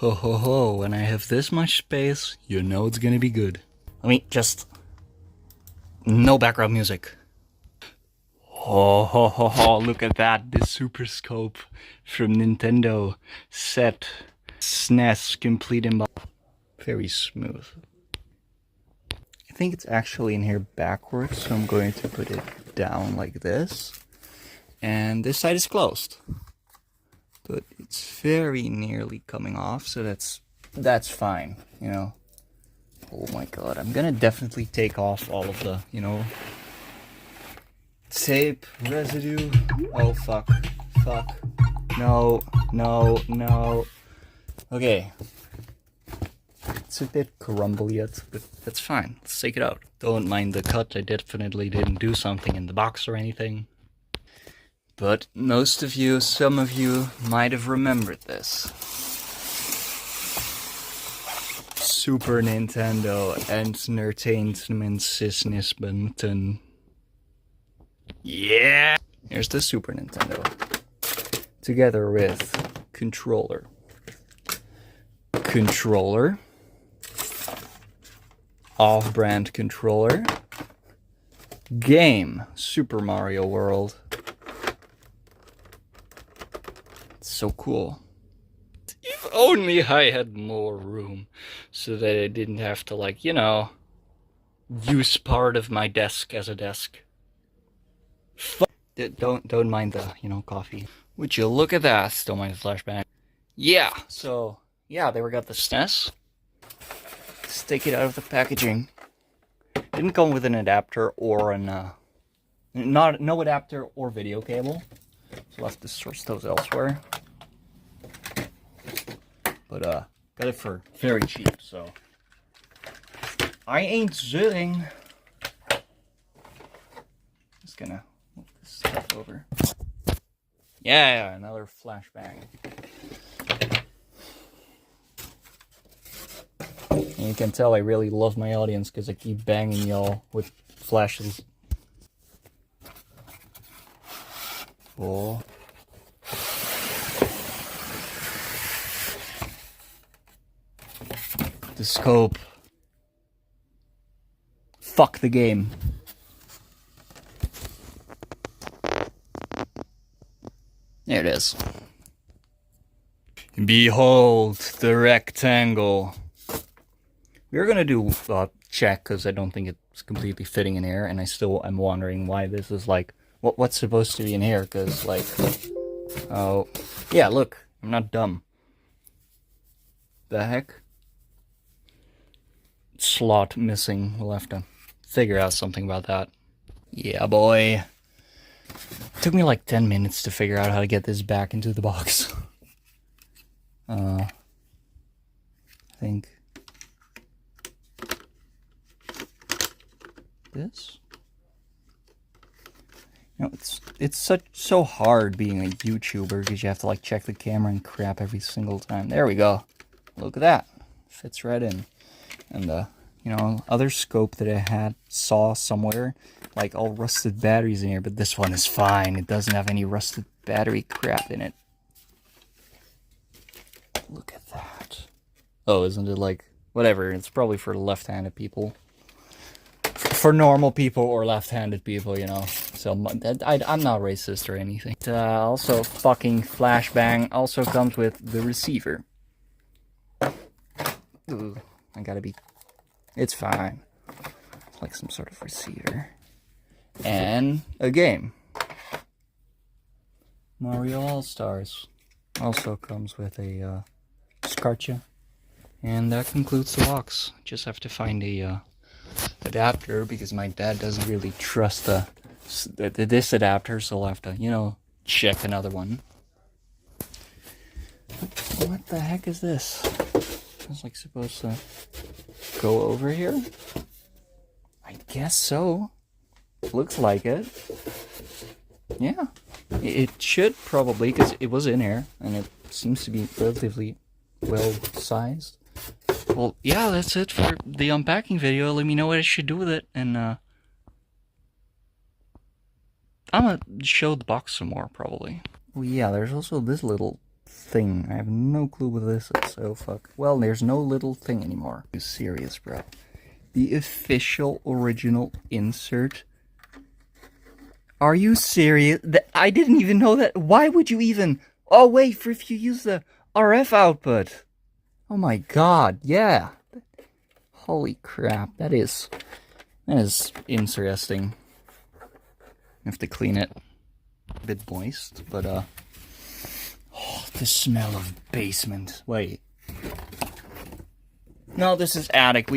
Ho ho ho, when I have this much space, you know it's gonna be good. Let me just... No background music. Ho ho ho ho, look at that, the Super Scope from Nintendo. Set SNES, complete in box. Very smooth. I think it's actually in here backwards, so I'm going to put it down like this. And this side is closed. But it's very nearly coming off, so that's fine, you know. Oh my god, I'm gonna definitely take off all of the, you know, tape residue. Oh fuck, fuck. No, no, no. Okay. It's a bit crumbly yet, but that's fine. Let's take it out. Don't mind the cut, I definitely didn't do something in the box or anything. But most of you, some of you, might have remembered this. Super Nintendo Entertainment System. Yeah! Here's the Super Nintendo. Together with controller. Controller. Off-brand controller. Game. Super Mario World. So cool. If only I had more room so that I didn't have to, like, you know, use part of my desk as a desk. Don't mind the, you know, coffee. Would you look at that? Still my flashback. Yeah, so yeah, they got the SNES. Let's take it out of the packaging. Didn't come with an adapter or an no adapter or video cable. So we'll have to source those elsewhere. But got it for very cheap, so I ain't zitting. Just gonna move this stuff over. Yeah, another flashbang. And you can tell I really love my audience because I keep banging y'all with flashes. Oh. The scope. Fuck the game. There it is. Behold the rectangle. We're gonna do a check because I don't think it's completely fitting in here, and I still am wondering why this is like what's supposed to be in here, because like, oh yeah, look, I'm not dumb. The heck? Slot missing. We'll have to figure out something about that. Yeah, boy. Took me like 10 minutes to figure out how to get this back into the box. I think this. You know, it's so hard being a YouTuber because you have to like check the camera and crap every single time. There we go. Look at that. Fits right in. And you know, other scope that I saw somewhere, like all rusted batteries in here, but this one is fine. It doesn't have any rusted battery crap in it. Look at that. Oh, isn't it like, whatever, it's probably for left-handed people. For normal people or left-handed people, you know. So I'm not racist or anything. Also, fucking flashbang also comes with the receiver. Ooh, I gotta be... It's fine. It's like some sort of receiver. And a game. Mario All-Stars. Also comes with a SCARTcha. And that concludes the box. Just have to find a adapter because my dad doesn't really trust this adapter, so I'll have to, you know, check another one. What the heck is this? It's like supposed to go over here? I guess so. Looks like it. Yeah. It should probably, because it was in here, and it seems to be relatively well sized. Well, yeah, that's it for the unpacking video. Let me know what I should do with it, and I'm gonna show the box some more, probably. Oh yeah, there's also this little thing. I have no clue what this is, so fuck. Well, there's no little thing anymore. Are you serious, bro? The official original insert. Are you serious? I didn't even know that. Why would you even... Oh, wait, for if you use the RF output. Oh my god, yeah. Holy crap, that is interesting. I have to clean it. A bit moist, but oh, the smell of basement. Wait. No, this is attic.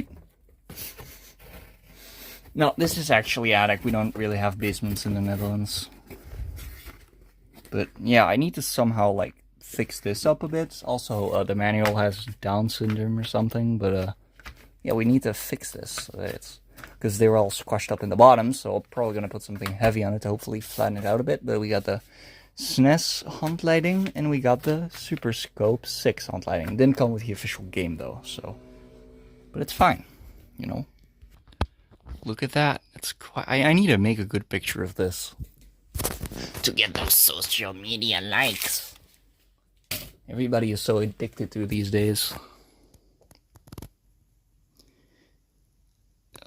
No, this is actually attic. We don't really have basements in the Netherlands. But yeah, I need to somehow like fix this up a bit. Also, the manual has Down syndrome or something, but yeah, we need to fix this. It's because they were all squashed up in the bottom, so I'm probably gonna put something heavy on it to hopefully flatten it out a bit. But we got the SNES handleiding and we got the Super Scope 6 handleiding. Didn't come with the official game though, so but it's fine, you know. Look at that. It's quite. I need to make a good picture of this to get those social media likes. Everybody is so addicted to these days.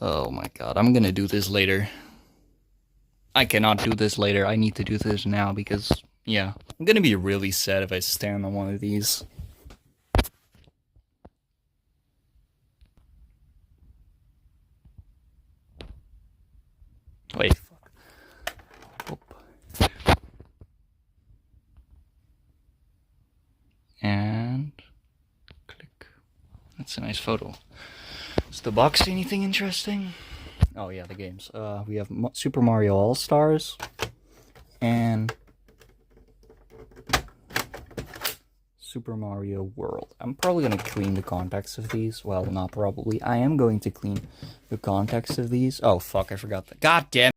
Oh my god, I'm gonna do this later. I cannot do this later. I need to do this now because, yeah, I'm gonna be really sad if I stand on one of these. Wait, fuck. Oop. And click. That's a nice photo. Does the box say anything interesting? Oh yeah, the games. We have Super Mario All-Stars and Super Mario World. I'm probably gonna clean the contacts of these. Well, not probably. I am going to clean the contacts of these. Oh fuck, I forgot that. God damn.